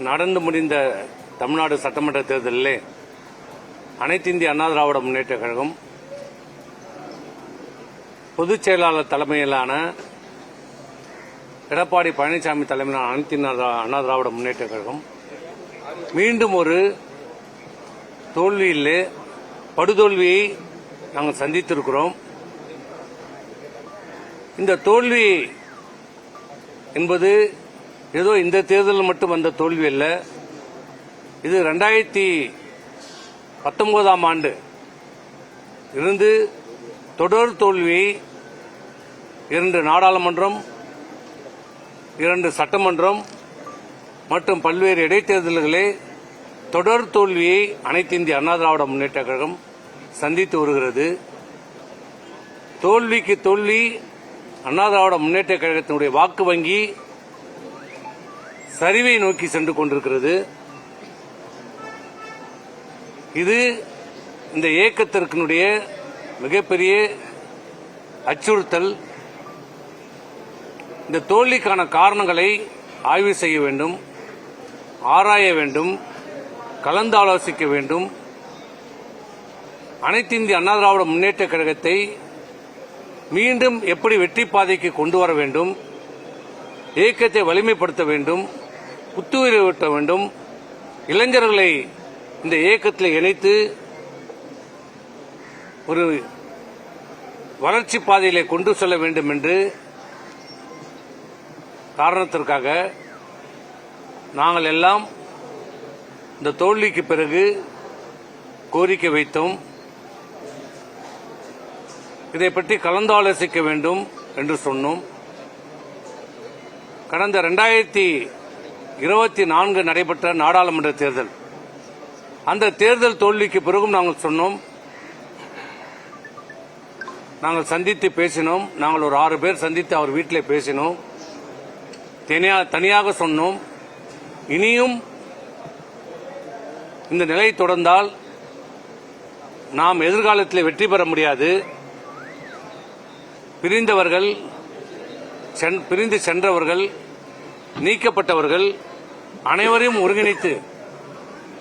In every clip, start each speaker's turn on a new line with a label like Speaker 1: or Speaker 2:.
Speaker 1: நடந்து முடிந்த தமிழ்நாடு சட்டமன்ற தேர்தலிலே அனைத்து இந்திய அண்ணா திராவிட முன்னேற்ற கழகம் பொதுச் செயலாளர் தலைமையிலான எடப்பாடி பழனிசாமி தலைமையிலான அனைத்து அண்ணா திராவிட முன்னேற்ற கழகம் மீண்டும் ஒரு தோல்வியிலே படுதோல்வியை நாங்கள் சந்தித்திருக்கிறோம். இந்த தோல்வி என்பது ஏதோ இந்த தேர்தலில் மட்டும் வந்த தோல்வி அல்ல. இது 2019ஆம் ஆண்டு இருந்து தொடர் தோல்வியை 2 நாடாளுமன்றம், 2 சட்டமன்றம் மற்றும் பல்வேறு இடைத்தேர்தல்களே தொடர் தோல்வியை அனைத்து இந்திய அண்ணா திராவிட முன்னேற்ற கழகம் சந்தித்து வருகிறது. தோல்விக்கு தோல்வி அண்ணா திராவிட முன்னேற்ற கழகத்தினுடைய வாக்கு வங்கி சரிவை நோக்கி சென்று கொண்டிருக்கிறது. இது இந்த இயக்கத்திற்குடைய மிகப்பெரிய அச்சுறுத்தல். இந்த தோல்விக்கான காரணங்களை ஆய்வு செய்ய வேண்டும், ஆராய வேண்டும், கலந்தாலோசிக்க வேண்டும். அனைத்து இந்திய அண்ணா திராவிட முன்னேற்ற கழகத்தை மீண்டும் எப்படி வெற்றி பாதைக்கு கொண்டு வர வேண்டும், இயக்கத்தை வலிமைப்படுத்த வேண்டும், புத்துயிரூட்ட வேண்டும், இளைஞர்களை இந்த இயக்கத்தில் இணைத்து ஒரு வளர்ச்சி பாதையிலே கொண்டு செல்ல வேண்டும் என்று காரணத்திற்காக நாங்கள் எல்லாம் இந்த தோல்விக்கு பிறகு கோரிக்கை வைத்தோம். இதை பற்றி கலந்தாலோசிக்க வேண்டும் என்று சொன்னோம். கடந்த 2024 நடைபெற்ற நாடாளுமன்ற தேர்தல், அந்த தேர்தல் தோல்விக்கு பிறகும் நாங்கள் சொன்னோம், நாங்கள் சந்தித்து பேசினோம். நாங்கள் ஒரு 6 பேர் சந்தித்து அவர் வீட்டில் பேசினோம், தனியாக சொன்னோம். இனியும் இந்த நிலை தொடர்ந்தால் நாம் எதிர்காலத்தில் வெற்றி பெற முடியாது. பிரிந்து சென்றவர்கள், நீக்கப்பட்டவர்கள் அனைவரையும் ஒருங்கிணைத்து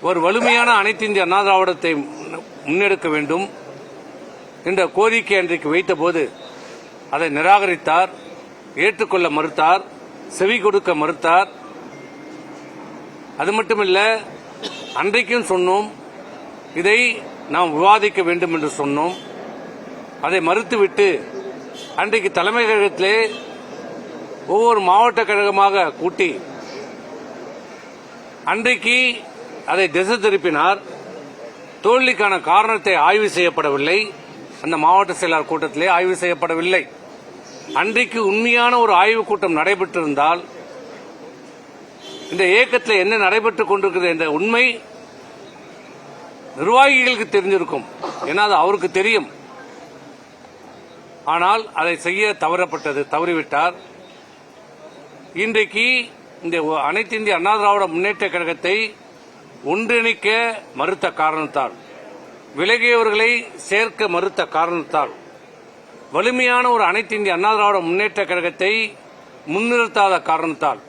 Speaker 1: ஒரு வலிமையான அனைத்து இந்திய அண்ணா திராவிடத்தை முன்னெடுக்க வேண்டும் என்ற கோரிக்கை அன்றைக்கு வைத்தபோது அதை நிராகரித்தார், ஏற்றுக்கொள்ள மறுத்தார், செவி கொடுக்க மறுத்தார். அது மட்டுமல்ல, அன்றைக்கும் சொன்னோம், இதை நாம் விவாதிக்க வேண்டும் என்று சொன்னோம். அதை மறுத்துவிட்டு அன்றைக்கு தலைமை கழகத்திலே ஒவ்வொரு மாவட்ட கழகமாக கூட்டி அன்றைக்கு அதை திசை திருப்பினார். தோல்விக்கான காரணத்தை ஆய்வு செய்யப்படவில்லை. அந்த மாவட்ட செயலாளர் கூட்டத்திலே ஆய்வு செய்யப்படவில்லை. அன்றைக்கு உண்மையான ஒரு ஆய்வுக் கூட்டம் நடைபெற்றிருந்தால் இந்த இயக்கத்தில் என்ன நடைபெற்றுக் கொண்டிருக்கிறது என்ற உண்மை நிர்வாகிகளுக்கு தெரிஞ்சிருக்கும். ஏன்னா அது அவருக்கு தெரியும். ஆனால் அதை செய்ய தவறிவிட்டார். இன்றைக்கு இந்த அனைத்து இந்திய அண்ணா திராவிட முன்னேற்ற கழகத்தை ஒன்றிணைக்க மறுத்த காரணத்தால், விலகியவர்களை சேர்க்க மறுத்த காரணத்தால், வலிமையான ஒரு அனைத்து இந்திய அண்ணா திராவிட முன்னேற்ற கழகத்தை முன்னிறுத்தாத காரணத்தால்,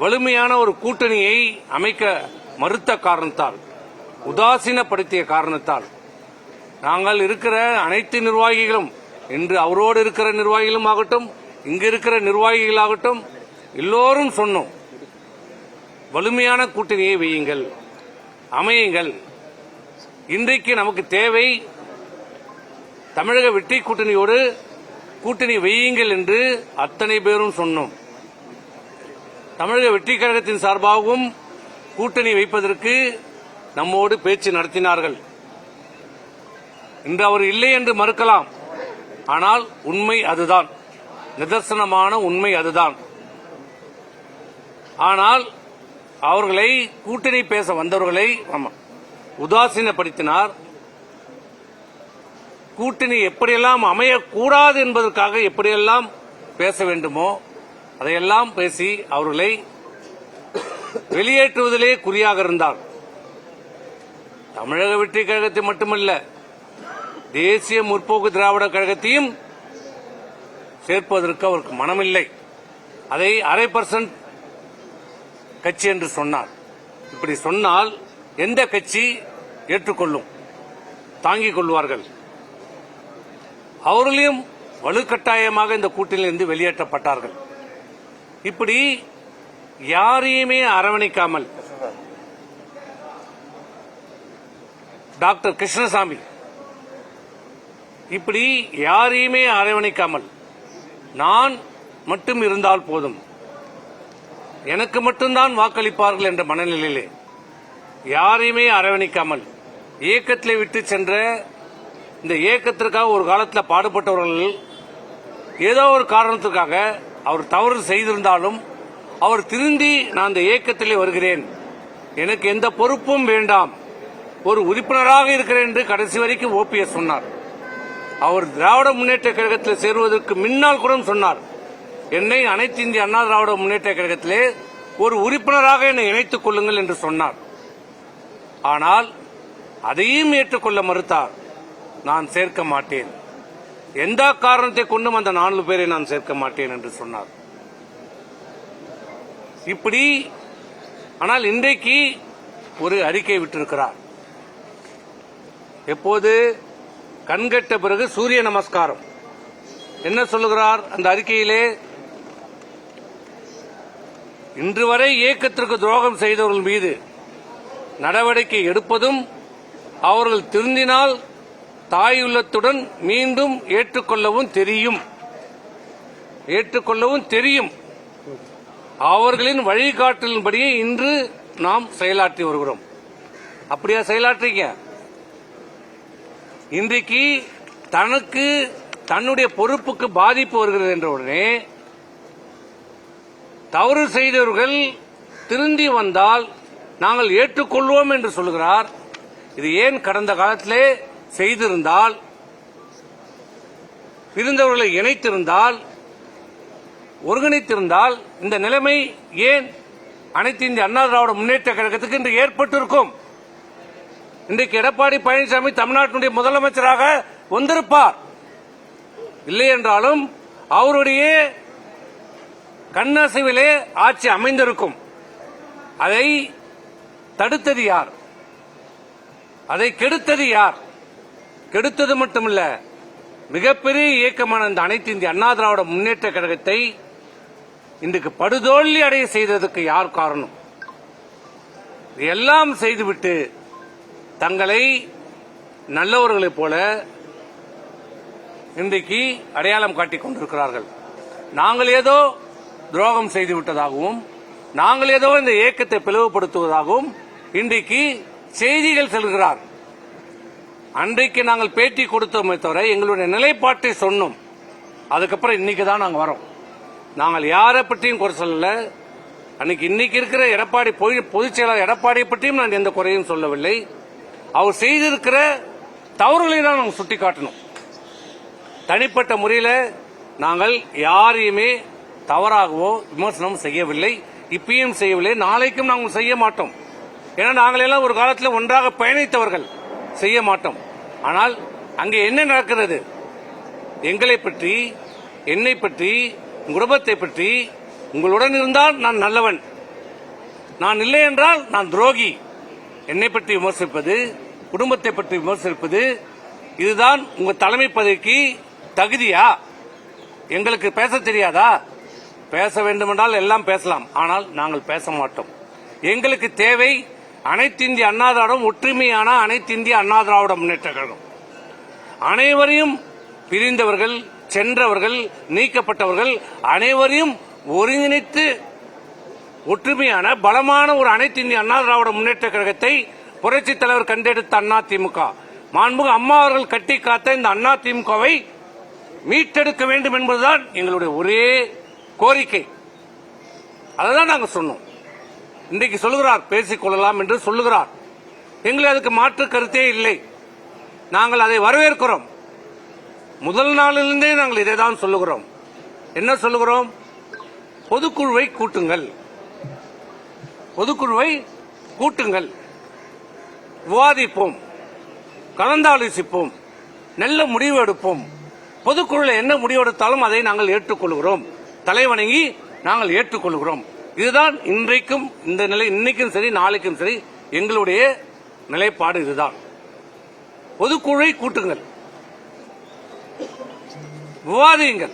Speaker 1: வலிமையான ஒரு கூட்டணியை அமைக்க மறுத்த காரணத்தால், உதாசீனப்படுத்திய காரணத்தால் நாங்கள் இருக்கிற அனைத்து நிர்வாகிகளும், இன்று அவரோடு இருக்கிற நிர்வாகிகளும் ஆகட்டும், இங்கு இருக்கிற நிர்வாகிகளாகட்டும், எல்லோரும் சொன்னோம், வலிமையான கூட்டணியை வையுங்கள், அமையுங்கள். இன்றைக்கு நமக்கு தேவை தமிழக வெற்றி கூட்டணியோடு கூட்டணி வையுங்கள் என்று அத்தனை பேரும் சொன்னோம். தமிழக வெற்றி கழகத்தின் சார்பாகவும் கூட்டணி வைப்பதற்கு நம்மோடு பேச்சு நடத்தினார்கள். இன்று அவர் இல்லை என்று மறுக்கலாம். ஆனால் உண்மை அதுதான், நிதர்சனமான உண்மை அதுதான். ஆனால் அவர்களை கூட்டணி பேச வந்தவர்களை உதாசீனப்படுத்தினார். கூட்டணி எப்படியெல்லாம் அமையக்கூடாது என்பதற்காக எப்படியெல்லாம் பேச வேண்டுமோ அதையெல்லாம் பேசி அவர்களை வெளியேற்றுவதிலே குறியாக இருந்தார். தமிழக வெற்றி கழகத்தை மட்டுமல்ல, தேசிய முற்போக்கு திராவிட கழகத்தையும் சேர்ப்பதற்கு அவருக்கு மனமில்லை. அதை 0.5% கட்சி என்று சொன்னார். இப்படி சொன்னால் எந்த கட்சி ஏற்றுக்கொள்ளும், தாங்கிக் கொள்வார்கள்? அவர்களையும் வலுக்கட்டாயமாக இந்த கூட்டிலிருந்து வெளியேற்றப்பட்டார்கள். இப்படி யாரையுமே அரவணைக்காமல் டாக்டர் கிருஷ்ணசாமி இப்படி யாரையுமே அரவணைக்காமல் நான் மட்டும் இருந்தால் போதும், எனக்கு மட்டும்தான் வாக்களிப்பார்கள் என்ற மனநிலையிலே யாரையுமே அரவணைக்காமல் இயக்கத்திலே விட்டு சென்ற இந்த இயக்கத்திற்காக ஒரு காலத்தில் பாடுபட்டவர்கள் ஏதோ ஒரு காரணத்துக்காக அவர் தவறு செய்திருந்தாலும் அவர் திருந்தி நான் இந்த இயக்கத்திலே வருகிறேன், எனக்கு எந்த பொறுப்பும் வேண்டாம், ஒரு உறுப்பினராக இருக்கிறேன் என்று கடைசி வரைக்கும் ஓபிஎஸ் சொன்னார். அவர் திராவிட முன்னேற்ற கழகத்தில் சேருவதற்கு முன்னால் கூட சொன்னார், என்னை அனைத்து இந்திய அண்ணா திராவிட முன்னேற்ற கழகத்திலே ஒரு உறுப்பினராக என்னை இணைத்துக் கொள்ளுங்கள் என்று சொன்னார். ஆனால் அதையும் ஏற்றுக்கொள்ள மறுத்தார். நான் சேர்க்க மாட்டேன், எந்த காரணத்தை கொண்டும் அந்த 4 பேரை நான் சேர்க்க மாட்டேன் என்று சொன்னார். இப்படி ஆனால் இன்றைக்கு ஒரு அறிக்கை விட்டிருக்கிறார். எப்போது கண்கட்ட பிறகு சூரிய நமஸ்காரம். என்ன சொல்லுகிறார் அந்த அறிக்கையிலே? இன்று வரை இயக்கத்திற்கு துரோகம் செய்தவர்கள் மீது நடவடிக்கை எடுப்பதும் அவர்கள் திருந்தினால் தாயுள்ளத்துடன் மீண்டும் ஏற்றுக்கொள்ளவும் தெரியும். அவர்களின் வழிகாட்டலின்படியே இன்று நாம் செயலாற்றி வருகிறோம். அப்படியா செயலாற்றீங்க? இன்றைக்கு தனக்கு தன்னுடைய பொறுப்புக்கு பாதிப்பு வருகிறது என்ற உடனே தவறு செய்தவர்கள் திருந்தி வந்தால் நாங்கள் ஏற்றுக்கொள்வோம் என்று சொல்கிறார். இது ஏன் கடந்த காலத்திலே செய்திருந்தால், இருந்தவர்களை இணைத்திருந்தால், ஒருங்கிணைத்திருந்தால் இந்த நிலைமை ஏன் அனைத்து இந்திய அண்ணா திராவிட முன்னேற்ற கழகத்துக்கு இன்று ஏற்பட்டிருக்கும்? இன்றைக்கு எடப்பாடி பழனிசாமி தமிழ்நாட்டினுடைய முதலமைச்சராக வந்திருப்பார். இல்லை என்றாலும் அவருடைய கண்ணசைவிலே ஆட்சி அமைந்திருக்கும். அதை தடுத்தது யார்? அதை கெடுத்தது யார்? கெடுத்தது மட்டுமல்ல, மிகப்பெரிய இயக்கமான இந்த அனைத்து இந்திய அண்ணா திராவிட முன்னேற்ற கழகத்தை இன்றைக்கு படுதோல்வி அடைய செய்ததற்கு யார் காரணம்? எல்லாம் செய்துவிட்டு தங்களை நல்லவர்களைப் போல இன்றைக்கு அடையாளம் காட்டிக் கொண்டிருக்கிறார்கள். நாங்கள் ஏதோ துரோகம் செய்துவிட்டதாகவும், நாங்கள் ஏதோ இந்த இயக்கத்தை பிளவுபடுத்துவதாகவும் இன்றைக்கு செய்திகள் செல்கிறார். அன்றைக்கு நாங்கள் பேட்டி கொடுத்தோமே தவிர எங்களுடைய நிலைப்பாட்டை சொன்னோம். அதுக்கப்புறம் இன்னைக்கு தான் நாங்கள் வரோம். நாங்கள் யாரை பற்றியும் குறை சொல்லல. இன்னைக்கு இருக்கிற எடப்பாடி பொதுச் செயலாளர் எடப்பாடியை பற்றியும் நான் எந்த குறையும் சொல்லவில்லை. அவர் செய்திருக்கிற தவறுகளை தான் நாங்கள் சுட்டிக்காட்டணும். தனிப்பட்ட முறையில் நாங்கள் யாரையுமே தவறாகவோ விமர்சனம் செய்யவில்லை, இப்பயும் செய்யவில்லை, நாளைக்கும் நாங்கள் செய்ய மாட்டோம். ஏன்னா நாங்கள் எல்லாம் ஒரு காலத்தில் ஒன்றாக பயணித்தவர்கள், செய்ய மாட்டோம். ஆனால் அங்கே என்ன நடக்கிறது? எங்களை பற்றி, என்னை பற்றி, குடும்பத்தை பற்றி, உங்களுடன் இருந்தால் நான் நல்லவன், நான் இல்லை என்றால் நான் துரோகி, என்னை பற்றி விமர்சிப்பது, குடும்பத்தை பற்றி விமர்சிப்பது, இதுதான் உங்க தலைமை பதவிக்கு தகுதியா? எங்களுக்கு பேச தெரியாதா? பேச வேண்டுமென்றால் எல்லாம் பேசலாம், ஆனால் நாங்கள் பேச மாட்டோம். எங்களுக்கு தேவை அனைத்து இந்திய அண்ணா திராவிடம், ஒற்றுமையான அனைத்து இந்திய அண்ணா திராவிட முன்னேற்ற கழகம். அனைவரையும் பிரிந்தவர்கள், சென்றவர்கள், நீக்கப்பட்டவர்கள் அனைவரையும் ஒருங்கிணைத்து ஒற்றுமையான பலமான ஒரு அனைத்து இந்திய அண்ணா திராவிட முன்னேற்ற கழகத்தை புரட்சித் தலைவர் கண்டெடுத்த அண்ணா திமுக, மாண்புமிகு அம்மா அவர்கள் கட்டி காத்த இந்த அண்ணா திமுகவை மீட்டெடுக்க வேண்டும் என்பதுதான் எங்களுடைய ஒரே கோரிக்கை. அதான் நாங்கள் சொன்னோம். இன்றைக்கு சொல்லுகிறார் பேசிக் கொள்ளலாம் என்று சொல்லுகிறார். எங்களுக்கு அதுக்கு மாற்று கருத்தே இல்லை. நாங்கள் அதை வரவேற்கிறோம். முதல் நாளிலிருந்தே நாங்கள் இதை தான் சொல்லுகிறோம். என்ன சொல்லுகிறோம்? பொதுக்குழுவை கூட்டுங்கள், பொதுக்குழுவை கூட்டுங்கள், விவாதிப்போம், கலந்தாலோசிப்போம், நல்ல முடிவு எடுப்போம். பொதுக்குழுவில் என்ன முடிவெடுத்தாலும் அதை நாங்கள் ஏற்றுக்கொள்கிறோம், தலைவணங்கி நாங்கள் ஏற்றுக்கொள்கிறோம். இதுதான் இன்றைக்கும் இந்த நிலை, இன்னைக்கும் சரி நாளைக்கும் சரி எங்களுடைய நிலைப்பாடு இதுதான். பொதுக்குழுவை கூட்டுங்கள், விவாதியுங்கள்,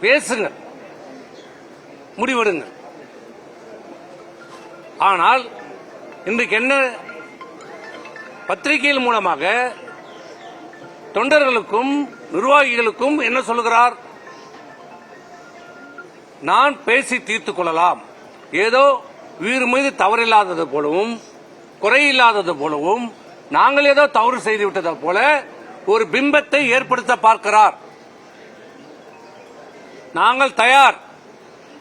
Speaker 1: பேசுங்கள், முடிவெடுங்கள். ஆனால் இன்றைக்கு என்ன பத்திரிகைகள் மூலமாக தொண்டர்களுக்கும் நிர்வாகிகளுக்கும் என்ன சொல்கிறார்? நான் பேசி தீர்த்துக் கொள்ளலாம், ஏதோ வீர் மீது தவறில்லாதது போலவும் குறையில்லாதது போலவும் நாங்கள் ஏதோ தவறு செய்துவிட்டது போல ஒரு பிம்பத்தை ஏற்படுத்த பார்க்கிறார். நாங்கள் தயார்,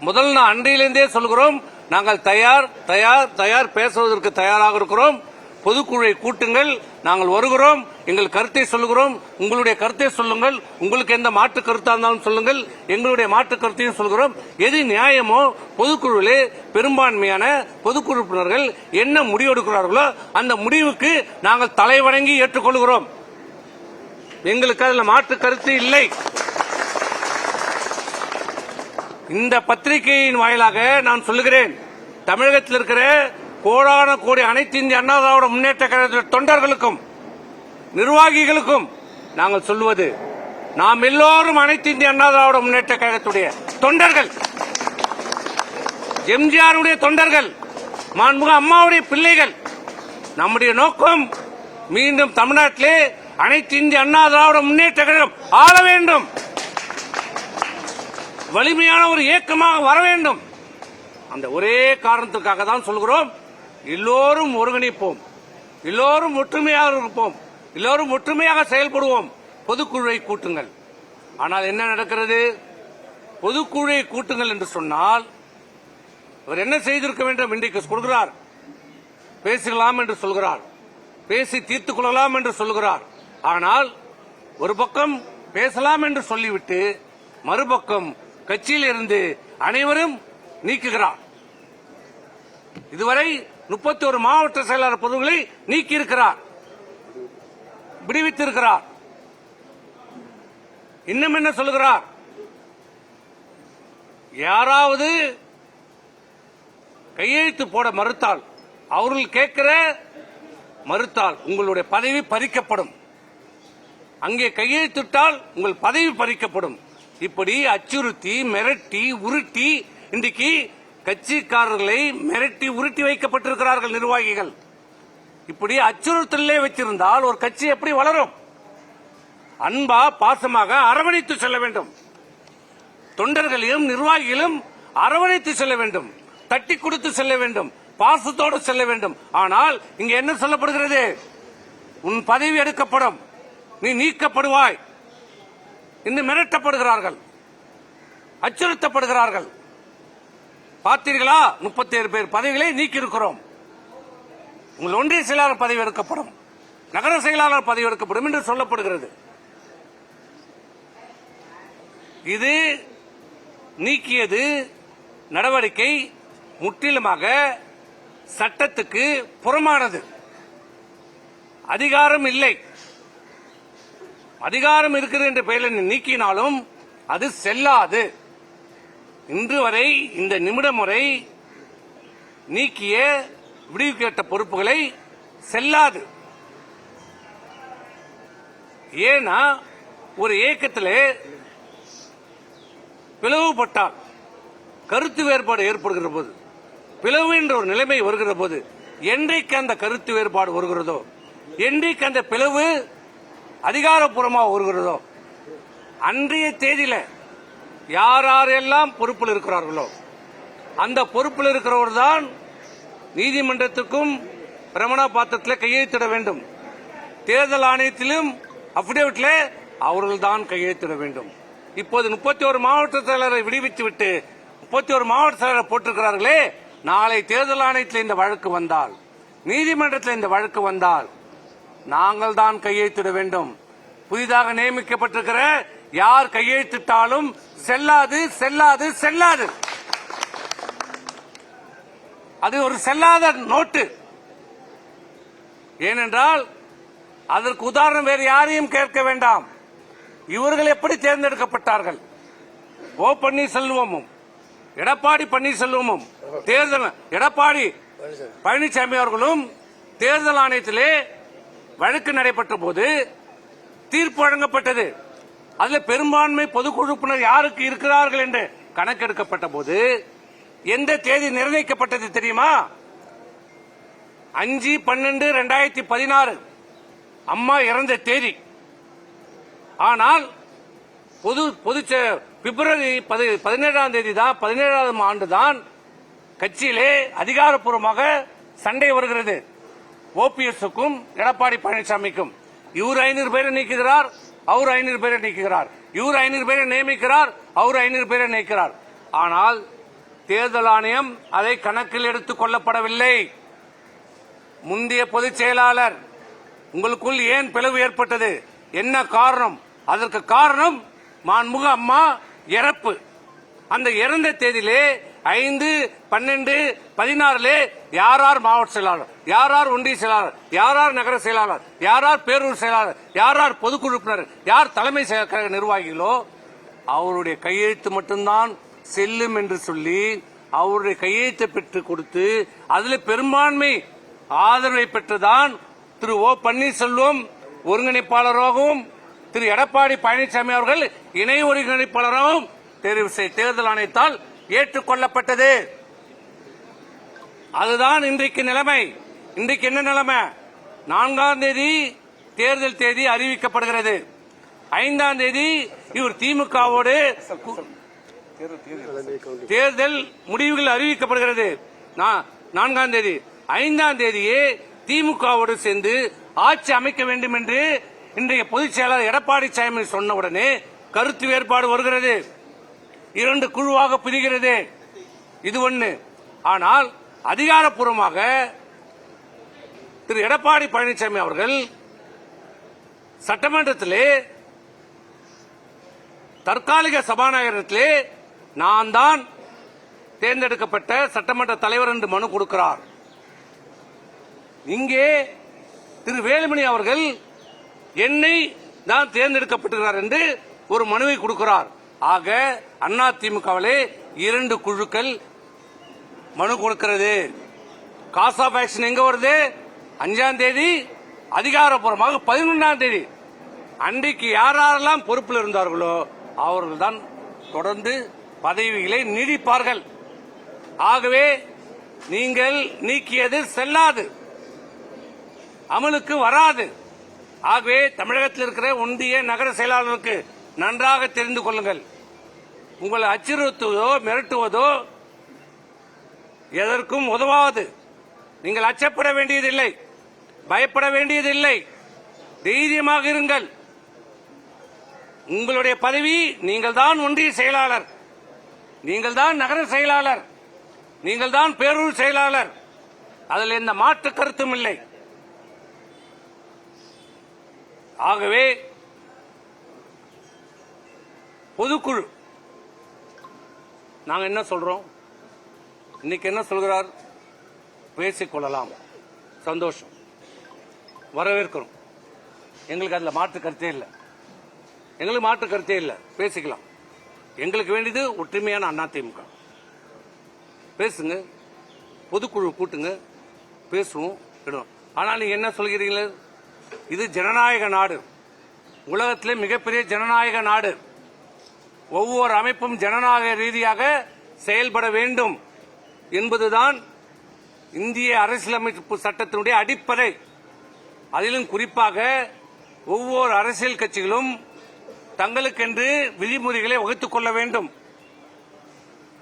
Speaker 1: முதல் அன்றையிலிருந்தே சொல்கிறோம், நாங்கள் தயார் தயார் தயார் பேசுவதற்கு தயாராக இருக்கிறோம். பொதுக்குழுவை கூட்டுங்கள், நாங்கள் வருகிறோம், எங்கள் கருத்தை சொல்லுகிறோம், உங்களுடைய கருத்தை சொல்லுங்கள், உங்களுக்கு எந்த மாற்று கருத்தா இருந்தாலும் சொல்லுங்கள், எங்களுடைய மாற்று கருத்தையும் சொல்கிறோம். எது நியாயமோ பொதுக்குழுவிலே பெரும்பான்மையான பொதுக்குழு உறுப்பினர்கள் என்ன முடிவெடுக்கிறார்களோ அந்த முடிவுக்கு நாங்கள் தலைவணங்கி ஏற்றுக்கொள்கிறோம். எங்களுக்கு அதில் மாற்று கருத்து இல்லை. இந்த பத்திரிகையின் வாயிலாக நான் சொல்லுகிறேன், தமிழகத்தில் இருக்கிற கோடான கோடி அனைத்து இந்திய அண்ணா திராவிட முன்னேற்ற கழக தொண்டர்களுக்கும் நிர்வாகிகளுக்கும் நாங்கள் சொல்லுவது, நாம் எல்லோரும் அனைத்து இந்திய அண்ணா திராவிட முன்னேற்ற கழகத்துடைய தொண்டர்கள், எம்ஜிஆருடைய தொண்டர்கள், மாண்புமிகு அம்மாவுடைய பிள்ளைகள். நம்முடைய நோக்கம் மீண்டும் தமிழ்நாட்டிலே அனைத்து இந்திய அண்ணா திராவிட முன்னேற்ற கழகம் ஆள வேண்டும், வலிமையான ஒரு இயக்கமாக வர வேண்டும். அந்த ஒரே காரணத்துக்காக தான் சொல்கிறோம், எல்லோரும் ஒருங்கிணைப்போம், எல்லோரும் ஒற்றுமையாக இருப்போம், எல்லோரும் ஒற்றுமையாக செயல்படுவோம். பொதுக்குழுவை கூட்டுங்கள். ஆனால் என்ன நடக்கிறது? பொதுக்குழுவை கூட்டுங்கள் என்று சொன்னால் அவர் என்ன செய்திருக்க வேண்டும்? இன்றைக்கு சொல்கிறார், பேசலாம் என்று சொல்கிறார், பேசி தீர்த்துக் கொள்ளலாம் என்று சொல்கிறார். ஆனால் ஒரு பக்கம் பேசலாம் என்று சொல்லிவிட்டு மறுபக்கம் கட்சியில் இருந்து அனைவரும் நீக்குகிறார். இதுவரை 31 மாவட்ட செயலாளர் பொதுவுகளை நீக்கியிருக்கிறார், விடுவித்திருக்கிறார். இன்னும் என்ன சொல்லுகிறார்? யாராவது கையெழுத்து போட மறுத்தால், அவர்கள் கேட்கிற மறுத்தால் உங்களுடைய பதவி பறிக்கப்படும், அங்கே கையெழுத்திட்டால் உங்கள் பதவி பறிக்கப்படும். இப்படி அச்சுறுத்தி மிரட்டி உருட்டி இன்றைக்கு கட்சிக்காரர்களை மிரட்டி உருட்டி வைக்கப்பட்டிருக்கிறார்கள் நிர்வாகிகள். இப்படி அச்சுறுத்தலே வைத்திருந்தால் ஒரு கட்சி எப்படி வளரும்? அன்பா பாசமாக அரவணைத்து செல்ல வேண்டும், தொண்டர்களையும் நிர்வாகிகளும் அரவணைத்து செல்ல வேண்டும், தட்டி கொடுத்து செல்ல வேண்டும், பாசத்தோடு செல்ல வேண்டும். ஆனால் இங்க என்ன சொல்லப்படுகிறது? உன் பதவி எடுக்கப்படும், நீ நீக்கப்படுவாய் என்று மிரட்டப்படுகிறார்கள், அச்சுறுத்தப்படுகிறார்கள். பார்த்தீர்களா? 37 பேர் பதவிகளை நீக்கியிருக்கிறோம். உங்கள் ஒன்றிய செயலாளர் பதவி எடுக்கப்படும், நகர செயலாளர் பதவி எடுக்கப்படும் என்று சொல்லப்படுகிறது. இது நீக்கியது நடவடிக்கை முற்றிலுமாக சட்டத்துக்கு புறமானது. அதிகாரம் இல்லை, அதிகாரம் இருக்கிறது என்ற பெயரில் நீக்கினாலும் அது செல்லாது. இன்று வரை இந்த நிமிடம் வரை நீக்கிய விடுவி கேட்ட பொறுப்புகளை செல்லாது. ஏன்னா ஒரு இயக்கத்திலே பிளவுபட்டால், கருத்து வேறுபாடு ஏற்படுகிற போது, பிளவு என்ற ஒரு நிலைமை வருகிற போது, என்றைக்கு அந்த கருத்து வேறுபாடு வருகிறதோ, என்றைக்கு அந்த பிளவு அதிகாரப்பூர்வமாக வருகிறதோ, அன்றைய தேதியில யாரெல்லாம் பொறுப்பில் இருக்கிறார்களோ அந்த பொறுப்பில் இருக்கிறவர் தான் நீதிமன்றத்துக்கும் பிரமாண பாத்திரத்தில் கையெழுத்திட வேண்டும். தேர்தல் ஆணையத்திலும் அபிடேவிட்ல அவர்கள் தான் கையெழுத்திட வேண்டும். இப்போது 31 மாவட்ட செயலரை விடுவித்துவிட்டு 31 மாவட்ட செயலரை போட்டிருக்கிறார்களே, நாளை தேர்தல் ஆணையத்தில் இந்த வழக்கு வந்தால், நீதிமன்றத்தில் இந்த வழக்கு வந்தால் நாங்கள் தான் கையெழுத்திட வேண்டும். புதிதாக நியமிக்கப்பட்டிருக்கிற யார் கையெழுத்திட்டாலும் செல்லாது, செல்லாது, செல்லாது. அது ஒரு செல்லாத நோட்டு. ஏனென்றால் அதற்கு உதாரணம் வேறு யாரையும் கேட்க வேண்டாம். இவர்கள் எப்படி தேர்ந்தெடுக்கப்பட்டார்கள்? ஓ பன்னீர்செல்வமும் எடப்பாடி பன்னீர்செல்வமும் தேர்தல் எடப்பாடி பழனிசாமி அவர்களும் தேர்தல் ஆணையத்திலே வழக்கு நடைபெற்ற போது தீர்ப்பு வழங்கப்பட்டது. அதில் பெரும்பான்மை பொதுக்குழு உறுப்பினர் யாருக்கு இருக்கிறார்கள் என்று கணக்கெடுக்கப்பட்ட போது எந்த தேதி நிர்ணயிக்கப்பட்டது தெரியுமா? 5/12/2016 அம்மா இறந்த தேதி. ஆனால் பிப்ரவரி 17ஆம் தேதி தான் 17ஆம் ஆண்டு தான் கட்சியிலே அதிகாரப்பூர்வமாக சண்டை வருகிறது. ஓபிஎஸ்க்கும் எடப்பாடி பழனிசாமிக்கும். இவர் 500 பேரை நீக்குகிறார், அவர் 500 பேரை நீக்குகிறார். இவர் 500 பேரை நியமிக்கிறார், அவர் 500 பேரை நீக்கிறார். ஆனால் தேர்தல் ஆணையம் அதை கணக்கில் எடுத்துக் கொள்ளப்படவில்லை. முந்தைய பொதுச் செயலாளர் உங்களுக்குள் ஏன் பிளவு ஏற்பட்டது? என்ன காரணம்? அதற்கு காரணம் மாண்புமிகு அம்மா இறப்பு. அந்த இறந்த தேதியிலே 5/12/16 யார் மாவட்ட செயலாளர், யார் ஒன்றிய செயலாளர், யார் நகர செயலாளர், யார் பேரூர் செயலாளர், யார் பொதுக்குழு உறுப்பினர், யார் தலைமை கழக நிர்வாகிகளோ அவருடைய கையெழுத்து மட்டும்தான் செல்லும் என்று சொல்லி அவருடைய கையெழுத்தை பெற்றுக் கொடுத்து அதில் பெரும்பான்மை ஆதரவை பெற்றுதான் திரு ஓ பன்னீர்செல்வம் ஒருங்கிணைப்பாளராகவும் திரு எடப்பாடி பழனிசாமி அவர்கள் இணை ஒருங்கிணைப்பாளராகவும் தேர்தல் ஆணையத்தால் ஏற்றுக்கொள்ளப்பட்டது. அதுதான் இன்றைக்கு நிலைமை. இன்றைக்கு என்ன நிலைமை? 4ஆம் தேதி தேர்தல் தேதி அறிவிக்கப்படுகிறது. 5ஆம் தேதி இவர் திமுகவோடு தேர்தல் முடிவுகள் அறிவிக்கப்படுகிறது. 4ஆம் தேதி 5ஆம் தேதியே திமுகவோடு சேர்ந்து ஆட்சி அமைக்க வேண்டும் என்று இன்றைய பொதுச் செயலாளர் எடப்பாடி சாமி சொன்னவுடனே கருத்து வேறுபாடு வருகிறது. 2 குழுவாக பிரிகிறது. இது ஒன்று. ஆனால் அதிகாரப்பூர்வமாக திரு எடப்பாடி பழனிசாமி அவர்கள் சட்டமன்றத்திலே தற்காலிக சபாநாயகத்திலே நான் தான் தேர்ந்தெடுக்கப்பட்ட சட்டமன்ற தலைவர் என்று மனு கொடுக்கிறார். இங்கே திரு வேலுமணி அவர்கள் என்னை தான் தேர்ந்தெடுக்கப்பட்டிருக்கிறார் என்று ஒரு மனுவை கொடுக்கிறார். ஆக அதிமுகவிலே 2 குழுக்கள் மனு கொடுக்கிறது. காஸ் ஆஃப் ஆக்ஷன் எங்க வருது? 5ஆம் தேதி, அதிகாரப்பூர்வமாக 11ஆம் தேதி. அன்றைக்கு யாரெல்லாம் பொறுப்பில் இருந்தார்களோ அவர்கள் தான் தொடர்ந்து பதவிகளை நீடிப்பார்கள். ஆகவே நீங்கள் நீக்கியது செல்லாது, அமலுக்கு வராது. ஆகவே தமிழகத்தில் இருக்கிற ஒன்றிய நகர செயலாளருக்கு நன்றாக தெரிந்து கொள்ளுங்கள். உங்களை அச்சுறுத்துவதோ மிரட்டுவதோ எதற்கும் உதவாது. நீங்கள் அச்சப்பட வேண்டியதில்லை, பயப்பட வேண்டியதில்லை. தைரியமாக இருங்கள். உங்களுடைய பதவி, நீங்கள் தான் ஒன்றிய செயலாளர், நீங்கள் தான் நகர செயலாளர், நீங்கள் தான் பேரூர் செயலாளர். அதில் எந்த மாற்று கருத்தும் இல்லை. ஆகவே பொதுக்குழு நாங்க என்ன சொல்றோம்? இன்னைக்கு என்ன சொல்கிறார்? பேசிக்கொள்ளலாம், சந்தோஷம், வரவேற்கிறோம். எங்களுக்கு அதுல மாற்று கருத்தே இல்லை. எங்களுக்கு மாற்று கருத்தே இல்லை. பேசிக்கலாம். எங்களுக்கு வேண்டியது ஒற்றுமையான அதிமுக. பேசுங்க, பொதுக்குழு கூட்டுங்க, பேசுவோம். ஆனால் நீங்க என்ன சொல்கிறீங்களே? இது ஜனநாயக நாடு, உலகத்திலே மிகப்பெரிய ஜனநாயக நாடு. ஒவ்வொரு அமைப்பும் ஜனநாயக ரீதியாக செயல்பட வேண்டும் என்பதுதான் இந்திய அரசியலமைப்பு சட்டத்தினுடைய அடிப்படை. அதிலும் குறிப்பாக ஒவ்வொரு அரசியல் கட்சிகளும் தங்களுக்கென்று விதிமுறைகளை வகுத்துக் கொள்ள வேண்டும்.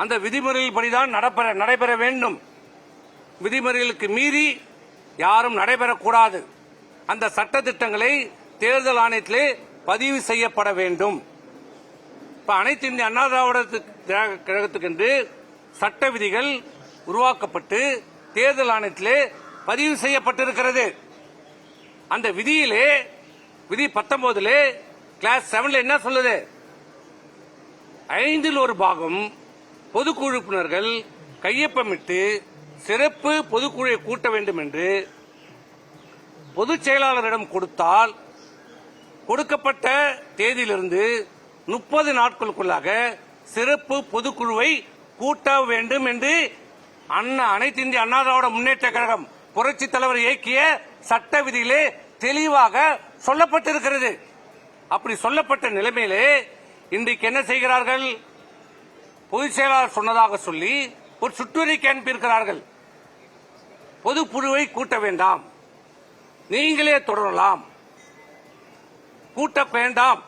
Speaker 1: அந்த விதிமுறைகள் படிதான் நடைபெற வேண்டும். விதிமுறைகளுக்கு மீறி யாரும் நடைபெறக்கூடாது. அந்த சட்ட திட்டங்களை தேர்தல் ஆணையத்திலே பதிவு செய்யப்பட வேண்டும். இப்ப அனைத்து இந்திய அண்ணா திராவிட கழகத்துக்கென்று சட்ட விதிகள் உருவாக்கப்பட்டு தேர்தல் ஆணையத்திலே பதிவு செய்யப்பட்டிருக்கிறது. அந்த விதியிலே விதி 19 கிளாஸ் 7 என்ன சொல்லுது? 5ல் 1 பாகம் பொதுக்குழு உறுப்பினர்கள் கையொப்பமிட்டு சிறப்பு பொதுக்குழுவை கூட்ட வேண்டும் என்று பொதுச் செயலாளரிடம் கொடுத்தால் கொடுக்கப்பட்ட தேதியிலிருந்து 30 நாட்களுக்குள்ளாக சிறப்பு பொதுக்குழுவை கூட்ட வேண்டும் என்று அனைத்து இந்திய அண்ணா திராவிட முன்னேற்ற கழகம் புரட்சி தலைவர் இயக்கிய சட்ட விதியிலே தெளிவாக சொல்லப்பட்டிருக்கிறது. அப்படி சொல்லப்பட்ட நிலைமையிலே இன்றைக்கு என்ன செய்கிறார்கள்? பொதுச் செயலாளர் சொன்னதாக சொல்லி ஒரு சுற்றறிக்கை அனுப்பியிருக்கிறார்கள். பொதுக்குழுவை கூட்ட வேண்டாம், நீங்களே தொடரலாம், கூட்ட வேண்டாம்,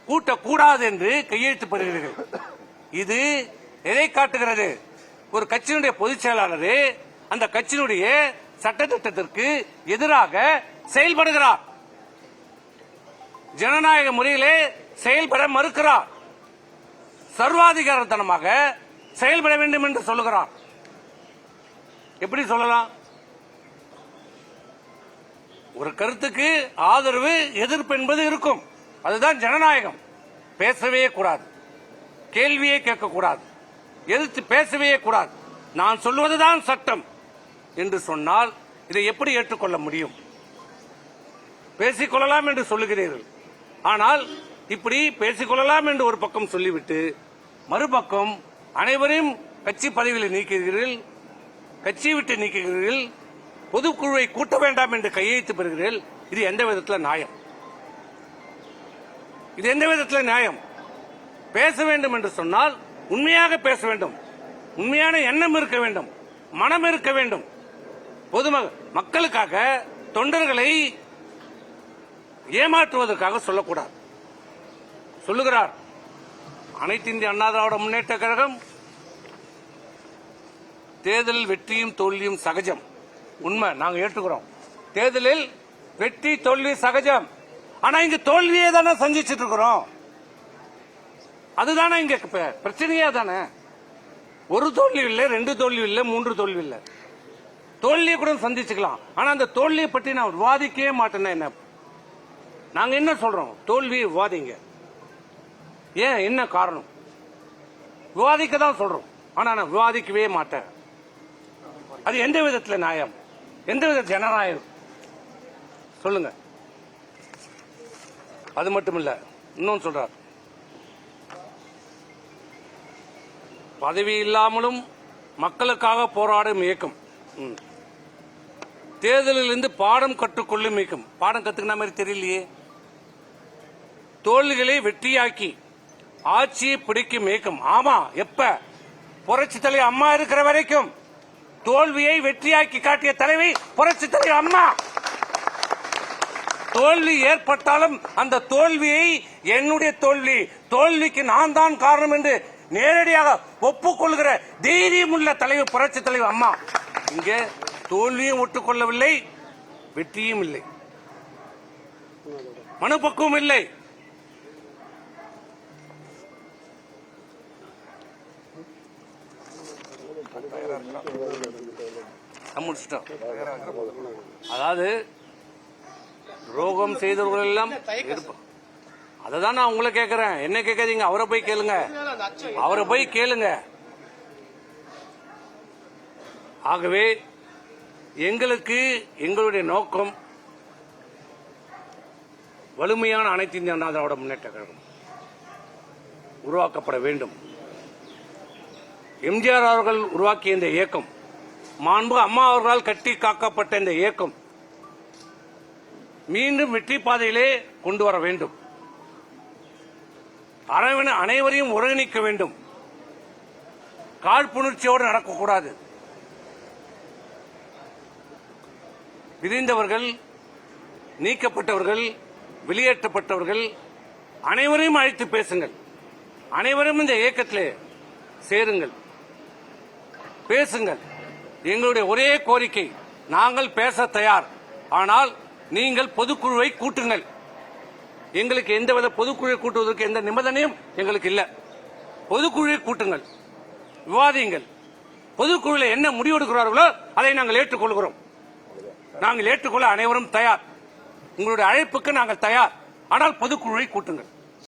Speaker 1: கூட்டக்கூடாது என்று கையெழுத்து பெறுகிறீர்கள். இது எதை காட்டுகிறது? ஒரு கட்சியினுடைய பொதுச் செயலாளர் அந்த கட்சியினுடைய சட்டத்திட்டத்திற்கு எதிராக செயல்படுகிறார், ஜனநாயக முறையிலே செயல்பட மறுக்கிறார், சர்வாதிகாரத்தனமாக செயல்பட வேண்டும் என்று சொல்லுகிறார். எப்படி சொல்லலாம்? ஒரு கருத்துக்கு ஆதரவு எதிர்ப்பு என்பது இருக்கும், அதுதான் ஜனநாயகம். பேசவே கூடாது, கேள்வியே கேட்கக்கூடாது, எதிர்த்து பேசவே கூடாது, நான் சொல்வதுதான் சட்டம் என்று சொன்னால் இதை எப்படி ஏற்றுக்கொள்ள முடியும்? பேசிக்கொள்ளலாம் என்று சொல்லுகிறீர்கள், ஆனால் இப்படி பேசிக்கொள்ளலாம் என்று ஒரு பக்கம் சொல்லிவிட்டு மறுபக்கம் அனைவரையும் கட்சி பதவியில் நீக்குகிறீர்கள், கட்சியை விட்டு நீக்குகிறீர்கள், பொதுக்குழுவை கூட்ட வேண்டாம் என்று கையெழுத்து பெறுகிறீர்கள். இது எந்த விதத்தில் நியாயம்? இது எந்த விதத்தில் நியாயம்? பேச வேண்டும் என்று சொன்னால் உண்மையாக பேச வேண்டும், உண்மையான எண்ணம் இருக்க வேண்டும், மனம் இருக்க வேண்டும். மக்களுக்காக, தொண்டர்களை ஏமாற்றுவதற்காக சொல்லக்கூடாது. சொல்லுகிறார் அனைத்து இந்திய அண்ணா திராவிட முன்னேற்ற கழகம் தேர்தலில் வெற்றியும் தோல்வியும் சகஜம். உண்மை, நாங்க ஏற்றுக்கிறோம். தேர்தலில் வெற்றி தோல்வி சகஜம். ஆனா இங்க தோல்வியே தானே சந்திச்சிட்டு இருக்கிறோம். அதுதானே இங்க பிரச்சனையே தானே. ஒரு தோல்வி இல்லை, 2 தோல்வி இல்லை, 3 தோல்வி இல்லை. தோல்வியை கூட சந்திச்சுக்கலாம். ஆனா அந்த தோல்வியை பற்றி நான் விவாதிக்கவே மாட்டேன்னா என்ன? நாங்க என்ன சொல்றோம்? தோல்வியை விவாதிங்க. ஏன், என்ன காரணம்? விவாதிக்க தான் சொல்றோம், ஆனா நான் விவாதிக்கவே மாட்டேன். அது எந்த விதத்தில் நியாயம்? எந்த வித ஜனநாயகம்? சொல்லுங்க. அது மட்டும் இல்ல, இன்னொன்னு சொல்றார், பதவி இல்லாமலும் மக்களுக்காக போராடும் இயக்கம், தேர்தலில் இருந்து பாடம் கற்றுக்கொள்ளும் இயக்கம். பாடம் கத்துக்கிற மாதிரி தெரியலையே. தோல்விகளை வெற்றியாக்கி ஆட்சியை பிடிக்கும் இயக்கம். ஆமா, எப்ப? புரட்சி தலைவர் அம்மா இருக்கிற வரைக்கும் தோல்வியை வெற்றியாக்கி காட்டிய தலைவி புரட்சி தலைவர் அம்மா. தோல்வி ஏற்பட்டாலும் அந்த தோல்வியை என்னுடைய தோல்வி, தோல்விக்கு நான் தான் காரணம் என்று நேரடியாக ஒப்புக்கொள்கிற தைரியம் உள்ள தலைவர் புரட்சி தலைவர் அம்மா. இங்கே தோல்வியும் ஒட்டுக்கொள்ளவில்லை, வெற்றியும் இல்லை, மனப்பக்குவம் இல்லை. அதாவது ரோகம் செய்தவர்கள் எல்லாம் அததான் நான் உங்களை கேட்கிறேன். என்ன கேட்காதீங்க, அவரை போய் கேளுங்க, அவரை போய் கேளுங்க. ஆகவே எங்களுக்கு எங்களுடைய நோக்கம் வலிமையான அனைத்து இந்திய அண்ணா திராவிட முன்னேற்ற கழகம் உருவாக்கப்பட வேண்டும். எம்ஜிஆர் அவர்கள் உருவாக்கிய இந்த இயக்கம், மாண்பு அம்மா அவர்களால் கட்டி காக்கப்பட்ட இந்த இயக்கம் மீண்டும் வெற்றி பாதையிலே கொண்டு வர வேண்டும். அனைவரையும் ஒருங்கிணைக்க வேண்டும். காழ்ப்புணர்ச்சியோடு நடக்கக்கூடாது. விரிந்தவர்கள், நீக்கப்பட்டவர்கள், வெளியேற்றப்பட்டவர்கள் அனைவரையும் அழைத்து பேசுங்கள். அனைவரும் இந்த இயக்கத்திலே சேருங்கள், பேசுங்கள். எங்களுடைய ஒரே கோரிக்கை, நாங்கள் பேச தயார், ஆனால் நீங்கள் பொதுக்குழுவை கூட்டுங்கள். எங்களுக்கு எந்தவித பொதுக்குழுவை கூட்டுவதற்கு எந்த நிபந்தனையும் எங்களுக்கு இல்லை. பொதுக்குழுவை கூட்டுங்கள், விவாதியுங்கள். பொதுக்குழுவில் என்ன முடிவெடுக்கிறார்களோ அதை நாங்கள் ஏற்றுக்கொள்கிறோம். நாங்கள் ஏற்றுக்கொள்ள அனைவரும் தயார். உங்களுடைய அழைப்புக்கு நாங்கள் தயார், ஆனால் பொதுக்குழுவை கூட்டுங்கள்.